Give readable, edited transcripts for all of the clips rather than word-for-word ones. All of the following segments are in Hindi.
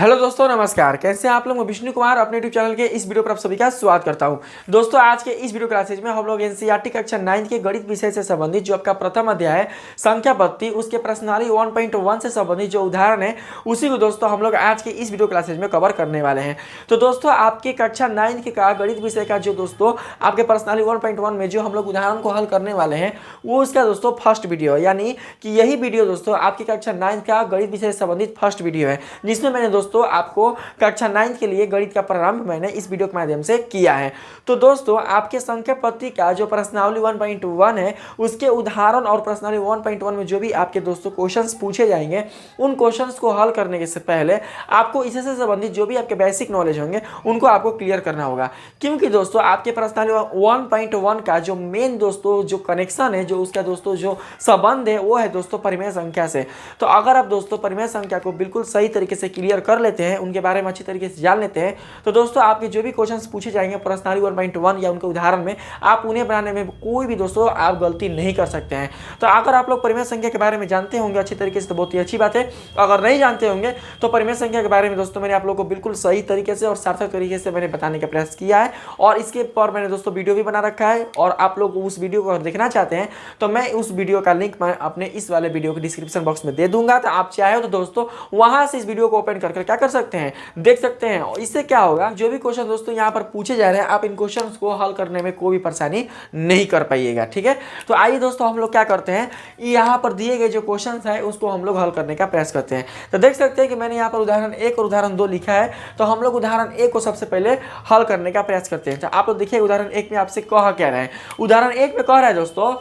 हेलो दोस्तों, नमस्कार। कैसे हैं आप लोग? मैं विष्णु कुमार अपने यूट्यूब चैनल के इस वीडियो पर आप सभी का स्वागत करता हूं। दोस्तों, आज के इस वीडियो क्लासेज में हम लोग एनसीईआरटी कक्षा 9 के गणित विषय से संबंधित जो आपका प्रथम अध्याय है संख्या पत्ती, उसके प्रश्नावली 1.1 से संबंधित जो उदाहरण है उसी को दोस्तों हम लोग आज के इस वीडियो क्लासेज में कवर करने वाले हैं। तो दोस्तों, आपके कक्षा 9 के का गणित विषय का जो दोस्तों आपके प्रश्नावली 1.1 में जो हम लोग उदाहरण को हल करने वाले हैं वो उसका दोस्तों फर्स्ट वीडियो है, यानी कि यही वीडियो दोस्तों आपकी कक्षा 9 का गणित विषय से संबंधित फर्स्ट वीडियो है, जिसमें मैंने दोस्तों आपको कक्षा 9 के लिए गणित का प्रारंभ मैंने इस वीडियो के माध्यम से किया है। तो दोस्तों, आपके संख्या पत्ती का जो प्रश्नावली 1.1 है उसके उदाहरण और प्रश्नावली 1.1 में जो भी आपके दोस्तों क्वेश्चंस पूछे जाएंगे उन क्वेश्चंस को हल करने के से पहले आपको इससे संबंधित जो भी आपके बेसिक नॉलेज होंगे उनको आपको क्लियर करना होगा, क्योंकि दोस्तों आपके प्रश्नावली 1.1 का जो मेन दोस्तों जो कनेक्शन है, जो उसका दोस्तों जो संबंध है वो है दोस्तों परिमेय संख्या से। तो अगर आप दोस्तों परिमेय संख्या को बिल्कुल सही तरीके से क्लियर कर लेते हैं, उनके बारे में अच्छी तरीके से जान लेते हैं, तो दोस्तों आपके जो भी क्वेश्चंस पूछे जाएंगे प्रश्नावली 1.1 या उनके उदाहरण में, आप उन्हें बनाने में कोई भी दोस्तों आप गलती नहीं कर सकते हैं। तो अगर आप लोग परिमेय संख्या के बारे में जानते होंगे अच्छी तरीके से तो बहुत ही अच्छी बात है। अगर नहीं जानते होंगे तो परिमेय संख्या के बारे में दोस्तों मैंने आप लोगों को बिल्कुल सही तरीके से और सार्थक तरीके से मैंने बताने का प्रयास किया है, और इसके पर मैंने दोस्तों वीडियो भी बना रखा है। और आप लोग उस वीडियो को अगर देखना चाहते हैं तो मैं उस वीडियो का लिंक मैं अपने इस वाले वीडियो के डिस्क्रिप्शन बॉक्स में दे दूंगा। तो आप चाहे तो दोस्तों वहां से इस वीडियो को ओपन कर क्या कर सकते हैं, देख सकते हैं। और इससे क्या होगा, जो भी क्वेश्चन दोस्तों यहाँ पर पूछे जा रहे हैं आप इन क्वेश्चंस को हल करने में कोई भी परेशानी नहीं कर पाइएगा। ठीक है, तो आइए दोस्तों हम लोग क्या करते हैं, यहाँ पर दिए गए जो क्वेश्चन है उसको हम लोग हल करने का प्रयास करते हैं। तो देख सकते हैं कि मैंने यहाँ पर उदाहरण 1 और उदाहरण 2 लिखा है। तो हम लोग उदाहरण 1 को सबसे पहले हल करने का प्रयास करते हैं। तो आप लोग देखिए उदाहरण 1 में आपसे कह क्या रहा है। उदाहरण 1 में कह रहा है दोस्तों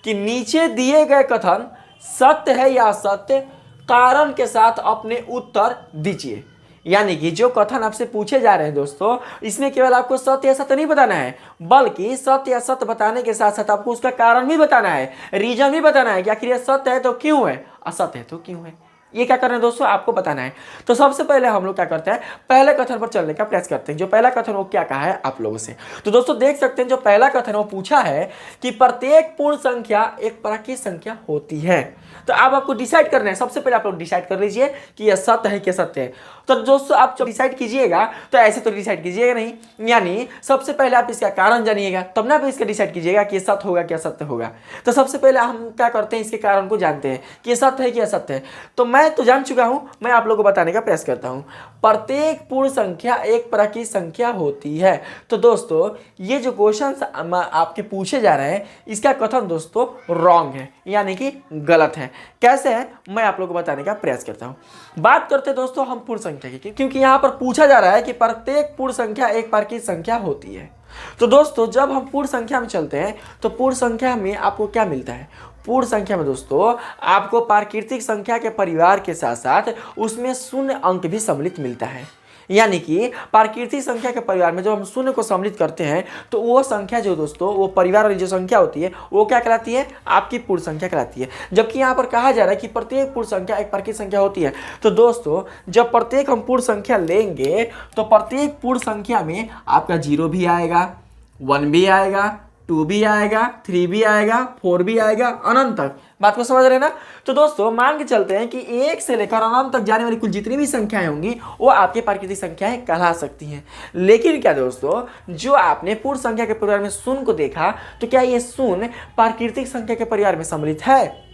कि नीचे दिए गए कथन सत्य है या असत्य, कारण के साथ अपने उत्तर दीजिए। यानी कि जो कथन आपसे पूछे जा रहे हैं दोस्तों, इसमें केवल आपको सत्य या सत्य नहीं बताना है, बल्कि सत्य या सत्य बताने के साथ साथ आपको उसका कारण भी बताना है, रीजन भी बताना है कि आखिर ये सत्य है तो क्यों है, असत्य है तो क्यों है। ये क्या करना है दोस्तों, आपको बताना है। तो सबसे पहले हम लोग क्या करते हैं, पहले कथन पर चलने का प्रयास करते हैं। जो पहला कथन वो क्या कहा है आप लोगों से, तो दोस्तों देख सकते हैं जो पहला कथन वो पूछा है कि प्रत्येक पूर्ण संख्या एक प्राकृतिक संख्या होती है। तो अब आपको डिसाइड करना है, सबसे पहले आप लोग डिसाइड कर लीजिए कि यह सत्य है कि सत्य है। तो दोस्तों आप जब डिसाइड कीजिएगा तो ऐसे तो डिसाइड कीजिएगा नहीं, यानी सबसे पहले आप इसका कारण जानिएगा, तब ना आप इसका डिसाइड कीजिएगा कि सत्य होगा क्या असत्य होगा। तो सबसे पहले हम क्या करते हैं, इसके कारण को जानते हैं कि ये सत्य है कि असत्य है। तो मैं तो जान चुका हूं, मैं आप लोगों को बताने का प्रयास करता हूं। प्रत्येक पूर्ण संख्या एक प्राकृतिक संख्या होती है। तो दोस्तों ये जो क्वेश्चन आपके पूछे जा रहे हैं इसका कथन दोस्तों रॉन्ग है, यानी कि गलत है। कैसे है मैं आप लोगों को बताने का प्रयास करता हूं। बात करते हैं दोस्तों हम पूर्ण संख्या की, क्योंकि यहां पर पूछा जा रहा है कि प्रत्येक पूर्ण संख्या एक प्राकृतिक संख्या होती है। तो दोस्तों जब हम पूर्ण संख्या में चलते हैं तो पूर्ण संख्या में आपको क्या मिलता है, पूर्ण संख्या में दोस्तों आपको प्राकृतिक संख्या के परिवार के साथ साथ उसमें शून्य अंक भी सम्मिलित मिलता है। यानी कि प्राकृतिक संख्या के परिवार में जब हम शून्य को सम्मिलित करते हैं तो वो संख्या जो दोस्तों वो परिवार वाली जो संख्या होती है वो क्या कहलाती है, आपकी पूर्ण संख्या कहलाती है। जबकि यहाँ पर कहा जा रहा है कि प्रत्येक पूर्ण संख्या एक प्राकृतिक संख्या होती है। तो दोस्तों जब प्रत्येक हम पूर्ण संख्या लेंगे तो प्रत्येक पूर्ण संख्या में आपका 0 भी आएगा, 1 भी आएगा, 2 भी आएगा, 3 भी आएगा, 4 भी आएगा, अनंत तक। बात को समझ रहे हैं ना। तो दोस्तों मान के चलते हैं कि 1 से लेकर अनंत तक जाने वाली कुल जितनी भी संख्याएं होंगी वो आपकी प्राकृतिक संख्याएं कहला सकती हैं। लेकिन क्या दोस्तों, जो आपने पूर्ण संख्या के परिवार में शून्य को देखा, तो क्या ये शून्य प्राकृतिक संख्या के परिवार में सम्मिलित है?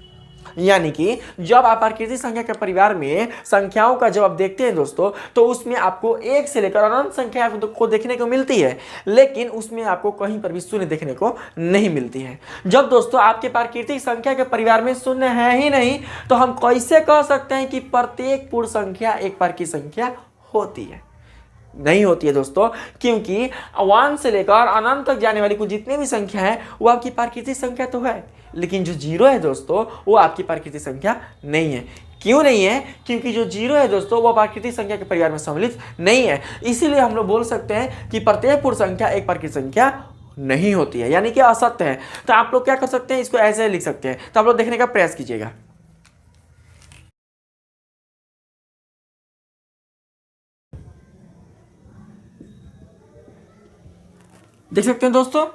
यानी कि जब आप प्राकृतिक संख्या के परिवार में संख्याओं का जब आप देखते हैं दोस्तों तो उसमें आपको 1 से लेकर अनंत संख्या को देखने को मिलती है, लेकिन उसमें आपको कहीं पर भी शून्य देखने को नहीं मिलती है। जब दोस्तों आपके प्राकृतिक संख्या के परिवार में शून्य है ही नहीं तो हम कैसे कह सकते हैं कि प्रत्येक पूर्ण संख्या एक प्राकृतिक संख्या होती है? नहीं होती है दोस्तों, क्योंकि 1 से लेकर अनंत तक जाने वाली कुल जितनी भी संख्या है वो आपकी प्राकृतिक संख्या तो है, लेकिन जो 0 है दोस्तों वो आपकी प्राकृतिक संख्या नहीं है। क्यों नहीं है? क्योंकि जो 0 है दोस्तों वो प्राकृतिक संख्या के परिवार में सम्मिलित नहीं है। इसीलिए हम लोग बोल सकते हैं कि प्रत्येक पूर्ण संख्या एक प्राकृतिक संख्या नहीं होती है, यानी कि असत्य है। तो आप लोग क्या कर सकते हैं, इसको ऐसे लिख सकते हैं। तो आप लोग देखने का प्रयास कीजिएगा। देख सकते हैं दोस्तों,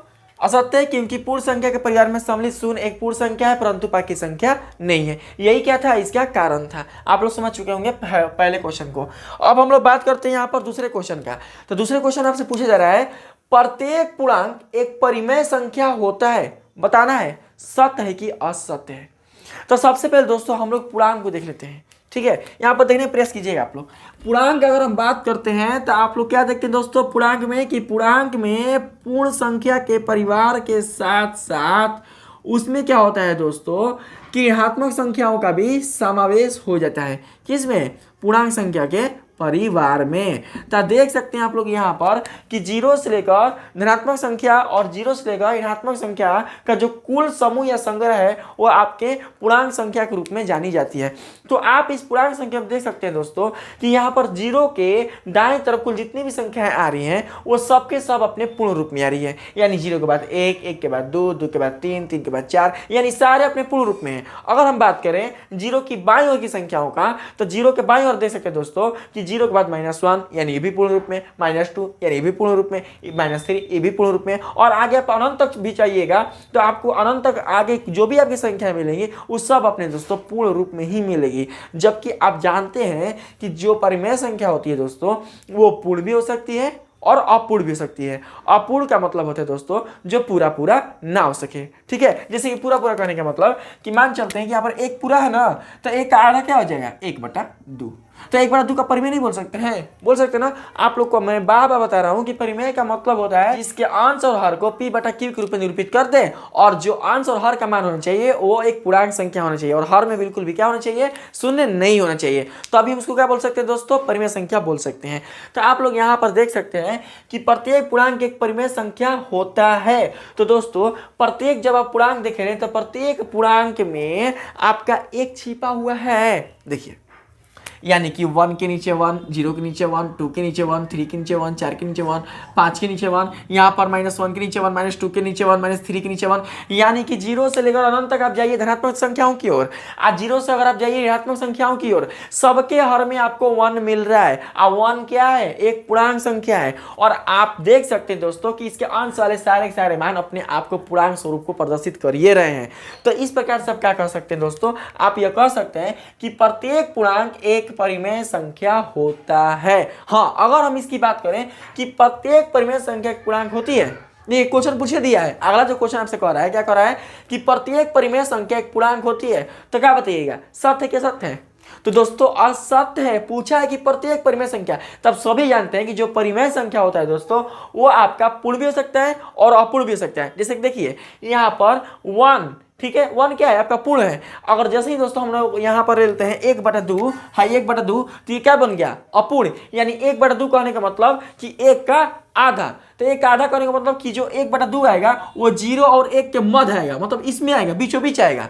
असत्य है क्योंकि पूर्ण संख्या के परिवार में सम्मिलित शून्य एक पूर्ण संख्या है परंतु बाकी संख्या नहीं है। यही क्या था, इसका कारण था। आप लोग समझ चुके होंगे पहले क्वेश्चन को। अब हम लोग बात करते हैं यहाँ पर दूसरे क्वेश्चन का। तो दूसरे क्वेश्चन आपसे पूछा जा रहा है प्रत्येक पूर्णांक एक परिमेय संख्या होता है, बताना है सत्य है कि असत्य है। तो सबसे पहले दोस्तों हम लोग पूर्णांक को देख लेते हैं, ठीक है। यहाँ पर देखने प्रयास कीजिएगा आप लोग। पूर्णांक अगर हम बात करते हैं तो आप लोग क्या देखते हैं दोस्तों पूर्णांक में, कि पूर्णांक में पूर्ण संख्या के परिवार के साथ साथ उसमें क्या होता है दोस्तों कि ऋणात्मक संख्याओं का भी समावेश हो जाता है। किसमें, पूर्णांक संख्या के परिवार में। तो देख सकते हैं आप लोग यहाँ पर कि जीरो से लेकर धनात्मक संख्या और जीरो से लेकर ऋणात्मक संख्या का जो कुल समूह या संग्रह है वो आपके पूर्णांक संख्या के रूप में जानी जाती है। तो आप इस पूर्णांक संख्या में देख सकते हैं दोस्तों कि यहाँ पर जीरो के दाएं तरफ कुल जितनी भी संख्याएं आ रही हैं वो सब के सब अपने पूर्ण रूप में आ रही है। यानी जीरो के बाद एक, एक के बाद दो, दो के बाद तीन, तीन के बाद चार, यानी सारे अपने पूर्ण रूप में हैं। अगर हम बात करें जीरो की बाईं ओर की संख्याओं का, तो जीरो के बाईं ओर देख सकते हैं दोस्तों कि जीरो के बाद -1 यानी ये भी पूर्ण रूप में, -2 यानी ये भी पूर्ण रूप में, -3 ये भी पूर्ण रूप में, और आगे आप अनंत तक भी चाहिएगा तो आपको अनंत तक आगे जो भी आपकी संख्या मिलेंगी वो सब अपने दोस्तों पूर्ण रूप में ही मिलेगी। जबकि आप जानते हैं कि जो परिमेय संख्या होती है दोस्तों वो पूर्ण भी हो सकती है और अपूर्ण भी हो सकती है। अपूर्ण का मतलब होता है दोस्तों जो पूरा पूरा ना हो सके, ठीक है। जैसे कि पूरा पूरा करने का मतलब कि मान चलते हैं कि यहाँ पर एक पूरा है ना, तो एक का आधा क्या हो जाएगा, 1/2। तो 1/2 का परिमेय नहीं बोल सकते हैं, बोल सकते ना। आप लोग को मैं बार बार बता रहा हूं कि परिमेय का मतलब होता है इसके अंश और हर को p/q के रूप में निरूपित कर दे, और जो अंश और हर का मान होना चाहिए वो एक पूर्णांक संख्या होना चाहिए, और हर में बिल्कुल भी क्या होना चाहिए, शून्य नहीं होना चाहिए। तो अभी हम उसको क्या बोल सकते हैं दोस्तों, परिमेय संख्या बोल सकते हैं। तो आप लोग यहाँ पर देख सकते हैं कि प्रत्येक पूर्णांक एक परिमेय संख्या होता है। तो दोस्तों प्रत्येक जब आप पूर्णांक देख रहे हैं तो प्रत्येक पूर्णांक में आपका एक छिपा हुआ है, देखिए। यानी कि 1 के नीचे 1, 0 के नीचे 1, 2 के नीचे 1, 3 के नीचे 1, 4 के नीचे 1, 5 के नीचे 1, यहाँ पर -1 के नीचे 1, -2 के नीचे 1, -3 के नीचे 1। यानी कि 0 से लेकर अनंत तक आप जाइए धनात्मक संख्याओं की ओर, आज 0 से अगर आप जाइए ऋणात्मक संख्याओं की ओर, सबके हर में आपको 1 मिल रहा है। अब 1 क्या है, एक पूर्णांक संख्या है, और आप देख सकते हैं दोस्तों कि इसके अंश वाले सारे के सारे मान अपने आप को पूर्णांक स्वरूप को प्रदर्शित कर ही रहे हैं। तो इस प्रकार से आप क्या कर सकते हैं दोस्तों, आप यह कह सकते हैं कि प्रत्येक पूर्णांक एक परिमेय संख्या होता है। हाँ, अगर हम इसकी बात करें कि प्रत्येक परिमेय संख्या एक पूर्णांक होती है, ये क्वेश्चन पूछे दिया है। अगला जो क्वेश्चन आपसे कह रहा है, क्या कह रहा है कि प्रत्येक परिमेय संख्या एक पूर्णांक होती है, तो क्या बताइएगा, सत्य है कि असत्य है। तो दोस्तों असत्य है, पूछा है कि प्रत्येक परिमेय संख्या। तब सभी जानते हैं कि जो परिमेय संख्या होता है दोस्तों वो आपका पूर्ण भी हो सकता है और अपूर्ण भी हो सकता है। जैसे देखिए यहाँ पर 1, ठीक है, 1 क्या है, आपका पूर्ण है। अगर जैसे ही दोस्तों हम लोग यहाँ पर लेते हैं 1/2, हाँ 1/2, तो ये क्या बन गया, अपूर्ण। यानी 1/2 कहने का मतलब कि 1 का आधा। तो 1 का आधा कहने का मतलब कि जो 1/2 आएगा वो 0 और 1 के मध्य आएगा, मतलब इसमें आएगा, बीचों बीच आएगा।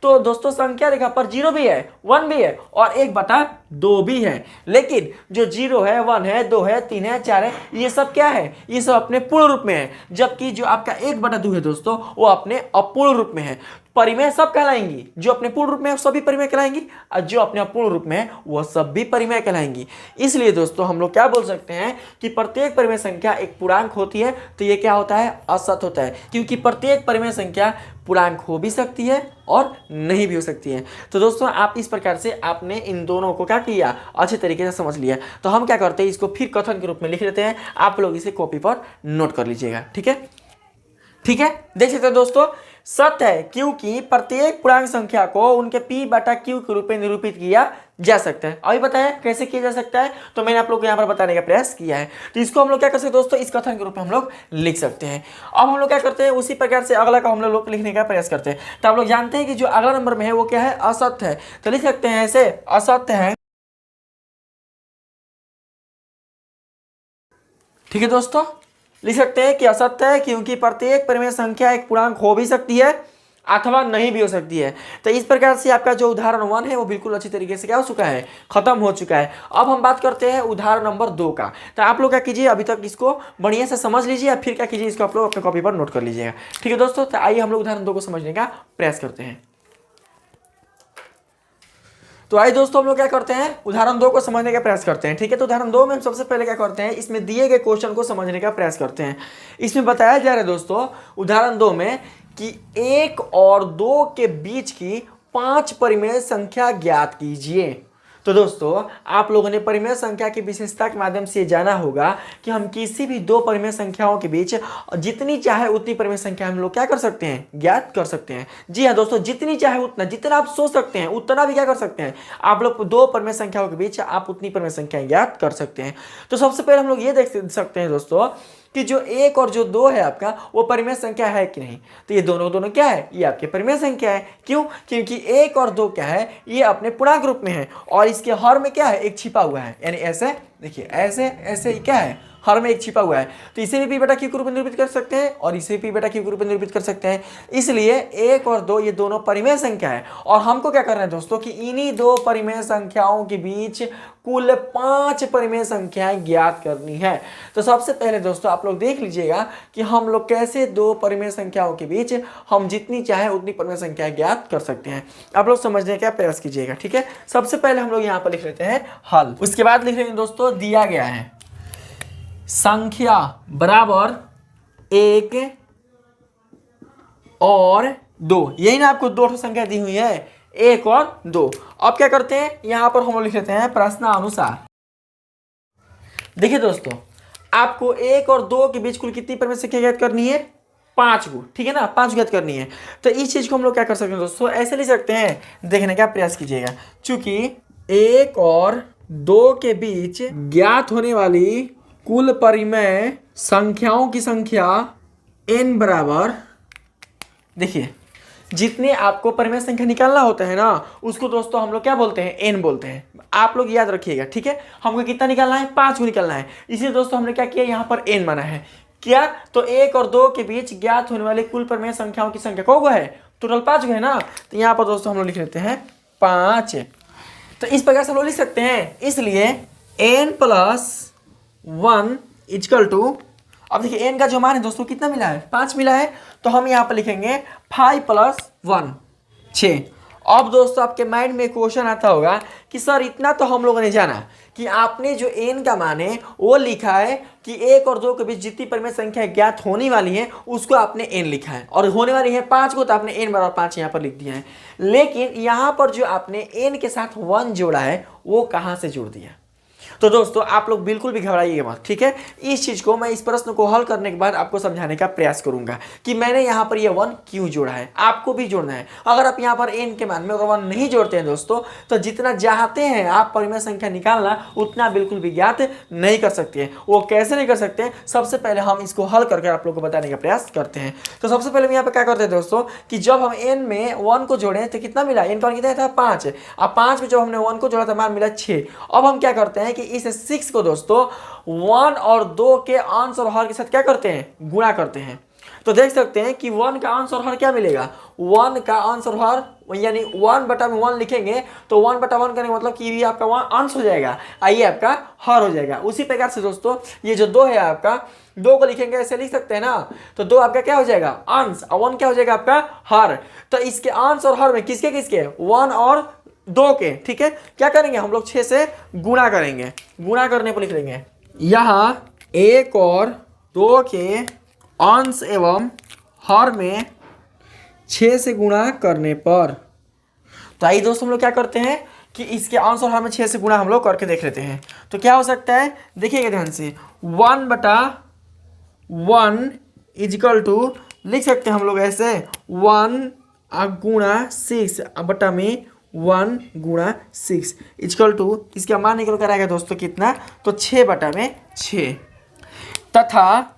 तो दोस्तों संख्या रेखा पर 0 भी है, 1 भी है और 1/2 भी है। लेकिन जो 0 है, 1 है, 2 है, 3 है, 4 है, ये सब क्या है, ये सब अपने पूर्ण रूप में है। जबकि जो आपका 1/2 है दोस्तों वो अपने अपूर्ण रूप में है। परिमेय सब कहलाएंगी, जो अपने पूर्ण रूप में है सभी परिमेय कहलाएंगी, और जो अपने अपूर्ण रूप में है वह सब भी परिमेय कहलाएंगी। इसलिए दोस्तों हम लोग क्या बोल सकते हैं कि प्रत्येक परिमेय संख्या एक पूर्णांक होती है। तो ये क्या होता है, असत होता है, क्योंकि प्रत्येक परिमेय संख्या पूर्णांक हो भी सकती है और नहीं भी हो सकती है। तो दोस्तों आप इस प्रकार से आपने इन दोनों को क्या किया, अच्छे तरीके से समझ लिया। तो हम क्या करते हैं, इसको फिर कथन के रूप में लिख लेते हैं। आप लोग इसे कॉपी पर नोट कर लीजिएगा, ठीक है, ठीक है। देख सकते हैं दोस्तों, सत्य है क्योंकि प्रत्येक पूर्णांक संख्या को उनके p/q के रूप में निरूपित किया जा सकता है। अभी बताया कैसे किया जा सकता है, तो मैंने आप लोग को यहाँ पर बताने का प्रयास किया है। तो इसको हम लोग क्या कर सकते हैं दोस्तों, इस कथन के रूप में हम लोग लिख सकते हैं। अब हम लोग क्या करते हैं, उसी प्रकार से अगला का हम लोग लिखने का प्रयास करते हैं। तो आप लोग जानते हैं कि जो अगला नंबर में है वो क्या है, असत्य है। तो लिख सकते हैं ऐसे, असत्य है, ठीक है दोस्तों। लिख सकते हैं कि असत्य है क्योंकि प्रत्येक परिमेय संख्या एक पूर्णांक हो भी सकती है अथवा नहीं भी हो सकती है। तो इस प्रकार से आपका जो उदाहरण 1 है वो बिल्कुल अच्छी तरीके से क्या हो चुका है, खत्म हो चुका है। अब हम बात करते हैं उदाहरण नंबर 2 का। तो आप लोग क्या कीजिए, अभी तक इसको बढ़िया से समझ लीजिए, फिर क्या कीजिए, इसको आप लोग अपने कॉपी पर नोट कर लीजिएगा, ठीक है दोस्तों। तो आइए हम लोग उदाहरण 2 को समझने का प्रयास करते हैं। तो आइए दोस्तों हम लोग क्या करते हैं, उदाहरण 2 को समझने का प्रयास करते हैं। ठीक है, तो उदाहरण 2 में हम सबसे पहले क्या करते हैं, इसमें दिए गए क्वेश्चन को समझने का प्रयास करते हैं। इसमें बताया जा रहा है दोस्तों उदाहरण 2 में कि 1 और 2 के बीच की 5 परिमेय संख्या ज्ञात कीजिए। तो दोस्तों आप लोगों ने परिमेय संख्या की विशेषता के माध्यम से जाना होगा कि हम किसी भी 2 परिमेय संख्याओं के बीच जितनी चाहे उतनी परिमेय संख्या हम लोग क्या कर सकते हैं, ज्ञात कर सकते हैं। जी हाँ दोस्तों, जितनी चाहे उतना, जितना आप सोच सकते हैं उतना भी क्या कर सकते हैं आप लोग। 2 परिमेय संख्याओं के बीच आप उतनी परिमेय संख्या ज्ञात कर सकते हैं। तो सबसे पहले हम लोग ये देख सकते हैं दोस्तों कि जो 1 और जो 2 है आपका वो परिमेय संख्या है कि नहीं। तो ये दोनों क्या है, ये आपके परिमेय संख्या है। क्यों? क्योंकि 1 और 2 क्या है, ये अपने पूर्णांक रूप में है और इसके हर में क्या है, एक छिपा हुआ है। यानी ऐसे देखिए, ऐसे ऐसे क्या है, हर में एक छिपा हुआ है। तो इसे भी p बटा q के रूप में निरूपित कर सकते हैं और इसे भी p बटा q के रूप में निरूपित कर सकते हैं। इसलिए 1 और 2 ये दोनों परिमेय संख्या है और हमको क्या करना है दोस्तों कि इन्हीं 2 परिमेय संख्याओं के बीच कुल 5 परिमेय संख्याएं ज्ञात करनी है। तो सबसे पहले दोस्तों आप लोग देख लीजिएगा कि हम लोग कैसे 2 परिमेय संख्याओं के बीच हम जितनी चाहे उतनी परिमेय संख्या ज्ञात कर सकते हैं। आप लोग समझने का प्रयास कीजिएगा। ठीक है, सबसे पहले हम लोग यहाँ पर लिख लेते हैं हल। उसके बाद लिख लेंगे दोस्तों, दिया गया है संख्या बराबर 1 और 2। यही ना आपको 2 संख्या दी हुई है, 1 और 2। अब क्या करते हैं, यहां पर हम लोग लिख लेते हैं प्रश्नानुसार। देखिए दोस्तों, आपको 1 और 2 के बीच कुल कितनी परिमेय संख्या ज्ञात करनी है, 5 को। ठीक है ना, 5 ज्ञात करनी है। तो इस चीज को हम लोग क्या कर सकते हैं दोस्तों, ऐसे लिख सकते हैं, देखने का प्रयास कीजिएगा। चूंकि 1 और 2 के बीच ज्ञात होने वाली कुल परिमेय संख्याओं की संख्या n बराबर, देखिए जितने आपको परिमेय संख्या निकालना होता है ना, उसको दोस्तों हम लोग क्या बोलते हैं, n बोलते हैं। आप लोग याद रखिएगा। ठीक है, हमको कितना निकालना है, 5 को निकालना है। इसलिए दोस्तों हमने क्या किया, यहाँ पर n माना है। क्या? तो 1 और 2 के बीच ज्ञात होने वाले कुल परिमेय संख्याओं की संख्या को है, टोटल 5 है ना। तो यहाँ पर दोस्तों हम लोग लिख लेते हैं 5। तो इस प्रकार से हम लोग लिख सकते हैं। इसलिए n+1 इक्वल टू, अब देखिए n का जो मान है दोस्तों कितना मिला है, 5 मिला है। तो हम यहाँ पर लिखेंगे 5 + 1 6। अब दोस्तों आपके माइंड में क्वेश्चन आता होगा कि सर इतना तो हम लोगों ने जाना कि आपने जो n का मान है वो लिखा है कि 1 और 2 के बीच जितनी परिमेय संख्या ज्ञात होने वाली है उसको आपने n लिखा है और होने वाली है 5 को, तो आपने n बराबर 5 यहाँ पर लिख दिया है। लेकिन यहाँ पर जो आपने n के साथ 1 जोड़ा है वो कहाँ से जोड़ दिया। तो दोस्तों आप लोग बिल्कुल भी घबराइए मत। ठीक है, इस चीज को मैं इस प्रश्न को हल करने के बाद आपको समझाने का प्रयास करूंगा कि मैंने यहाँ पर ये 1 क्यों जोड़ा है। आपको भी जोड़ना है। अगर आप यहाँ पर n के मान में अगर 1 नहीं जोड़ते हैं दोस्तों, तो जितना चाहते हैं आप परिमेय संख्या निकालना उतना बिल्कुल भी ज्ञात नहीं कर सकते हैं। वो कैसे नहीं कर सकते, सबसे पहले हम इसको हल करके आप लोग को बताने का प्रयास करते हैं। तो सबसे पहले हम यहाँ पर क्या करते हैं दोस्तों कि जब हम n में 1 को जोड़े तो कितना मिला, n का मान कितना था, 5। अब 5 में जब हमने 1 को जोड़ा था मान मिला 6। अब हम क्या करते हैं कि इस 6 को दोस्तों 1 और 2 के अंश और हर के साथ क्या करते हैं, गुणा करते हैं। तो देख सकते हैं कि 1 का अंश और हर क्या मिलेगा, 1 का अंश और हर, यानी 1/1 लिखेंगे तो 1/1 करने का मतलब कि ये आपका 1 अंश हो जाएगा, आइए आपका हर हो जाएगा। उसी प्रकार से दोस्तों ये जो 2 है आपका, 2 को लिखेंगे ऐसे लिख सकते हैं ना, तो 2 आपका क्या हो जाएगा, अंश, और 1 क्या हो जाएगा आपका हर। तो इसके अंश और हर में किसके किसके, 1 और 2 के। ठीक है, क्या करेंगे हम लोग 6 से गुणा करेंगे। गुणा करने पर लिख लेंगे यहाँ 1 और 2 के अंश एवं हर में 6 से गुणा करने पर। तो आइए दोस्तों हम लोग क्या करते हैं कि इसके अंश और हर में 6 से गुणा हम लोग करके देख लेते हैं। तो क्या हो सकता है, देखिएगा ध्यान से, 1/1 इक्वल टू लिख सकते हैं हम लोग ऐसे 1 गुणा 6 बटा में 1 गुणा 6 इक्वल टू, इसका मान निकल कर आएगा दोस्तों कितना, तो 6/6। तथा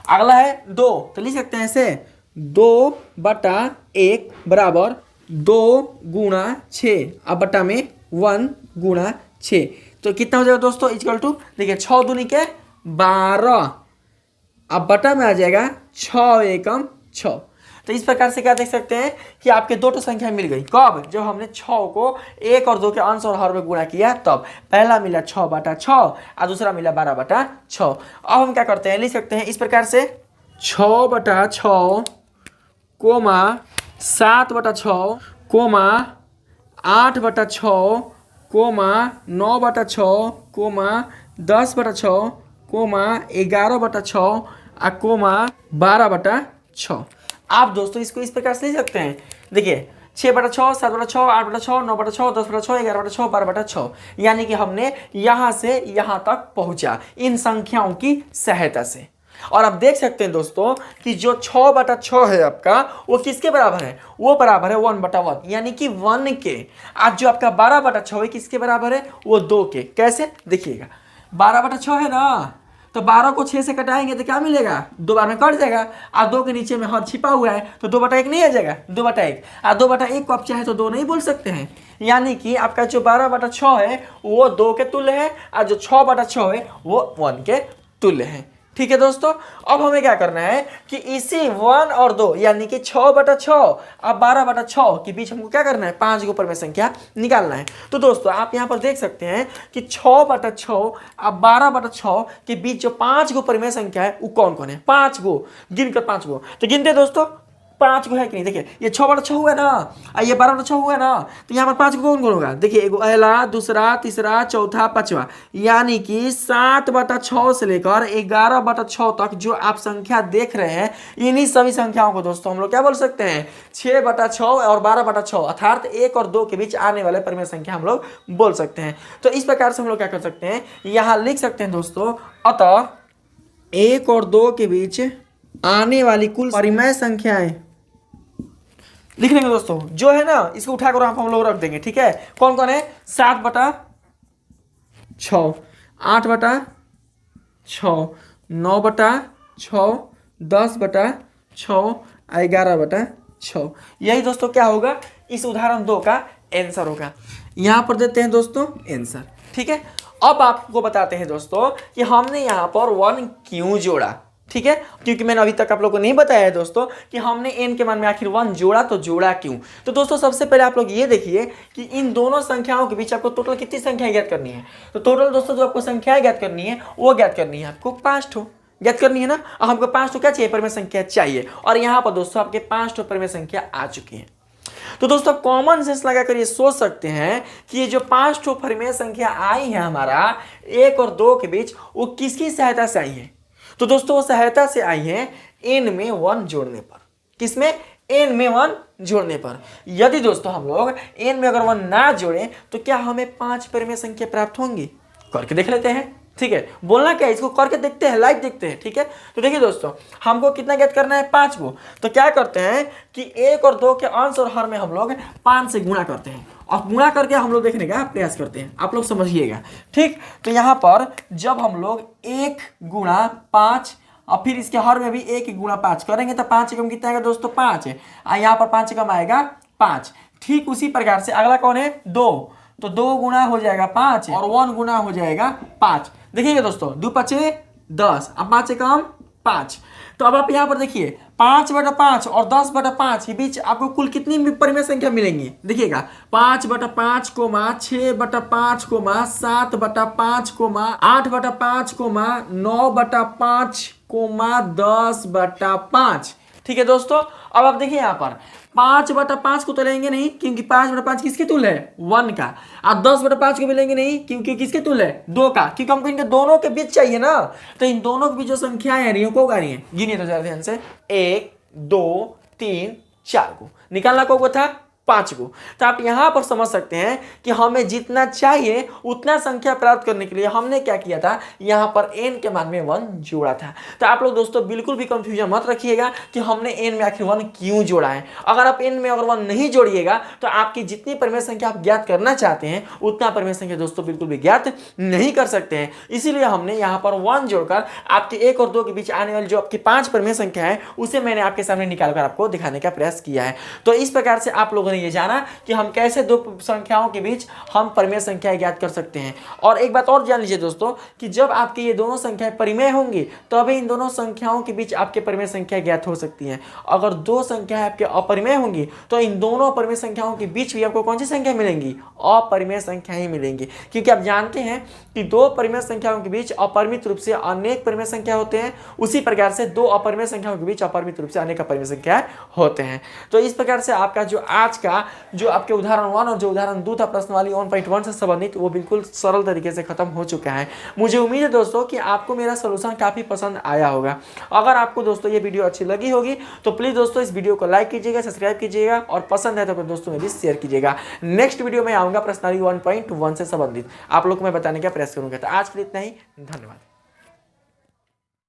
अगला है 2, तो लिख सकते हैं ऐसे 2/1 बराबर 2 गुणा 6 अब बटा में 1 गुणा 6। तो कितना हो जाएगा दोस्तों इक्वल टू, देखिए 6 दूनी के 12 अब बटा में आ जाएगा 6 एकम 6। तो इस प्रकार से क्या देख सकते हैं कि आपके 2 संख्या मिल गई। कब, जब हमने 6 को 1 और 2 के अंश और हर में गुणा किया तब। पहला मिला 6/6 और दूसरा मिला 12/6। अब हम क्या करते हैं, लिख सकते हैं इस प्रकार से 6/6 comma 7/6 comma 8/6 comma 9/6 comma 10/6 comma 11/6 comma 12/6। आप दोस्तों इसको इस प्रकार से लिख सकते हैं। देखिए 6/6 7/6 8/6 9/6 10/6 11/6 12/6, यानी कि हमने यहाँ से यहाँ तक पहुँचा इन संख्याओं की सहायता से। और आप देख सकते हैं दोस्तों कि जो 6/6 है आपका वो किसके बराबर है, वो बराबर है 1/1, यानी कि 1 के। आज जो आपका 12/6 है किसके बराबर है, वो 2 के। कैसे देखिएगा, 12/6 है ना, तो 12 को 6 से कटाएंगे तो क्या मिलेगा, 2 बार में कट जाएगा। और 2 के नीचे में हाथ छिपा हुआ है तो 2/1 नहीं आ जाएगा, 2/1। और 2/1 को आप चाहे तो 2 नहीं बोल सकते हैं, यानी कि आपका जो 12/6 है वो 2 के तुल्य है और जो 6/6 है वो 1 के तुल्य है। ठीक है दोस्तों, अब हमें क्या करना है कि इसी 1 और 2 यानी कि 6/6 और 12/6 के बीच हमको क्या करना है, 5 को परिमेय संख्या निकालना है। तो दोस्तों आप यहाँ पर देख सकते हैं कि 6/6 और 12/6 के बीच जो 5 को परिमेय संख्या है वो कौन कौन है, 5 को गिनकर 5 को तो गिनते दोस्तों, 5 को है कि नहीं। देखिए ये 6/6 हुआ ना और ये 12/6 हुआ ना, तो यहाँ पर 5 को कौन कौन होगा। देखिए एक पहला दूसरा तीसरा चौथा पांचवा, यानी कि 7/6 से लेकर 11/6 तक जो आप संख्या देख रहे हैं, इन्हीं सभी संख्याओं को दोस्तों हम लोग क्या बोल सकते हैं, 6/6 और 12/6 अर्थात 1 और 2 के बीच आने वाले परिमेय संख्या हम लोग बोल सकते हैं। तो इस प्रकार से हम लोग क्या कर सकते हैं, यहाँ लिख सकते हैं दोस्तों, अतः 1 और 2 के बीच आने वाली कुल परिमेय संख्याएं लिख लेंगे दोस्तों, जो है ना इसको उठाकर हम लोग रख देंगे। ठीक है, कौन कौन है, 7/6 8/6 9/6 10/6 11/6। यही दोस्तों क्या होगा, इस उदाहरण 2 का आंसर होगा। यहां पर देते हैं दोस्तों आंसर। ठीक है, अब आपको बताते हैं दोस्तों कि हमने यहां पर 1 क्यों जोड़ा। ठीक है, क्योंकि मैंने अभी तक आप लोगों को नहीं बताया है दोस्तों कि हमने n के मान में आखिर 1 जोड़ा, तो जोड़ा क्यों। तो दोस्तों सबसे पहले आप लोग ये देखिए कि इन दोनों संख्याओं के बीच आपको टोटल कितनी संख्याएं ज्ञात करनी है। तो टोटल दोस्तों जो आपको संख्याएं ज्ञात करनी है वो ज्ञात करनी है आपको 5 ठो ज्ञात करनी है ना। और हमको 5 ठो क्या चाहिए, परिमेय संख्या चाहिए। और यहाँ पर दोस्तों आपके 5 ठो परिमेय संख्या आ चुकी है। तो दोस्तों कॉमन सेंस लगाकर ये सोच सकते हैं कि ये जो 5 ठो परिमेय संख्या आई है हमारा 1 और 2 के बीच, वो किसकी सहायता से आई है। तो दोस्तों वो सहायता से आई है n में 1 जोड़ने पर। किसमें, n में 1 जोड़ने पर। यदि दोस्तों हम लोग n में अगर 1 ना जोड़ें तो क्या हमें 5 परिमेय संख्या प्राप्त होंगी, करके देख लेते हैं। ठीक है, बोलना क्या है, इसको करके देखते हैं, लाइव देखते हैं। ठीक है, तो देखिए दोस्तों हमको कितना ज्ञात करना है, 5 को। तो क्या करते हैं कि 1 और 2 के अंश और हर में हम लोग 5 से गुणा करते हैं और गुणा करके हम लोग देखने का प्रयास करते हैं। आप लोग समझिएगा। ठीक, तो यहाँ पर जब हम लोग 1 गुणा 5 और फिर इसके हर में भी 1 गुणा 5 करेंगे तो 5 एकम कितना आएगा दोस्तों, 5 है। यहाँ पर 5 एकम आएगा 5। ठीक उसी प्रकार से अगला कौन है, 2, तो 2 गुणा हो जाएगा 5 और 1 गुणा हो जाएगा 5। देखिएगा दोस्तों 2 5 10 अब 5 एकम 5। तो अब आप यहाँ पर देखिए 5/5 और 10/5 के बीच आपको कुल कितनी परिमेय संख्या मिलेंगी। देखिएगा 5/5 comma 6/5 comma 7/5 comma 8/5 comma 9/5 comma 10/5। ठीक है दोस्तों, अब आप देखिए यहाँ पर 5/5 को तो लेंगे नहीं क्योंकि 5/5 किसके तुल्य है, 1 का। आप 10/5 को भी लेंगे नहीं क्योंकि किसके तुल्य है, 2 का, क्योंकि हमको इनके दोनों के बीच चाहिए ना। तो इन दोनों के बीच जो संख्याएं आ रही है को गा रही है, गिनिए तो जरा ध्यान से, 1 2 3 4 को निकालना को था 5 को। तो आप यहां पर समझ सकते हैं कि हमें जितना चाहिए उतना संख्या प्राप्त करने के लिए हमने क्या किया था, यहां पर n के मान में 1 जोड़ा था। तो आप लोग दोस्तों बिल्कुल भी कंफ्यूजन मत रखिएगा कि हमने n में आखिर 1 क्यों जोड़ा है। अगर आप n में अगर 1 नहीं जोड़िएगा तो आपकी जितनी परिमेय संख्या आप ज्ञात करना चाहते हैं उतना परिमेय संख्या दोस्तों बिल्कुल भी ज्ञात नहीं कर सकते हैं। इसीलिए हमने यहाँ पर 1 जोड़कर आपके 1 और 2 के बीच आने वाली जो आपकी 5 परिमेय संख्या है उसे मैंने आपके सामने निकालकर आपको दिखाने का प्रयास किया है। तो इस प्रकार से आप लोगों ने ये जाना कि हम कैसे दो संख्याओं के बीच हम परिमेय संख्या ज्ञात कर सकते हैं। और एक बात और जान लीजिए दोस्तों कि जब आपकी ये दोनों संख्याएं परिमेय होंगी तभी इन दोनों संख्याओं के बीच आपके परिमेय संख्या ज्ञात हो सकती हैं। अगर दो संख्याएं आपके अपरिमेय होंगी तो इन दोनों परिमेय संख्याओं के बीच भी आपको कौन सी संख्या मिलेंगी, अपरिमेय संख्या ही मिलेंगी। क्योंकि आप जानते हैं कि दो परिमेय संख्याओं के बीच अपरिमित रूप से अनेक परिमेय संख्या होते हैं, उसी प्रकार से दो अपरिमेय संख्याओं के बीच अपरिमित रूप से अनेक अपरिमेय संख्या होते हैं। तो इस प्रकार से आपका जो आज का जो आपके उदाहरण 1 और जो उदाहरण 2 था प्रश्नावली 1.1 से संबंधित, वो बिल्कुल सरल तरीके से खत्म हो चुका है। मुझे उम्मीद है दोस्तों कि आपको मेरा सोल्यूशन काफ़ी पसंद आया होगा। अगर आपको दोस्तों ये वीडियो अच्छी लगी होगी तो प्लीज़ दोस्तों इस वीडियो को लाइक कीजिएगा, सब्सक्राइब कीजिएगा और पसंद है तो अपने दोस्तों में भी शेयर कीजिएगा। नेक्स्ट वीडियो में आऊँगा प्रश्नावली 1.1 से संबंधित, आप लोग को मैं बताने का प्रयास करूँगा। तो आज के लिए इतना ही, धन्यवाद।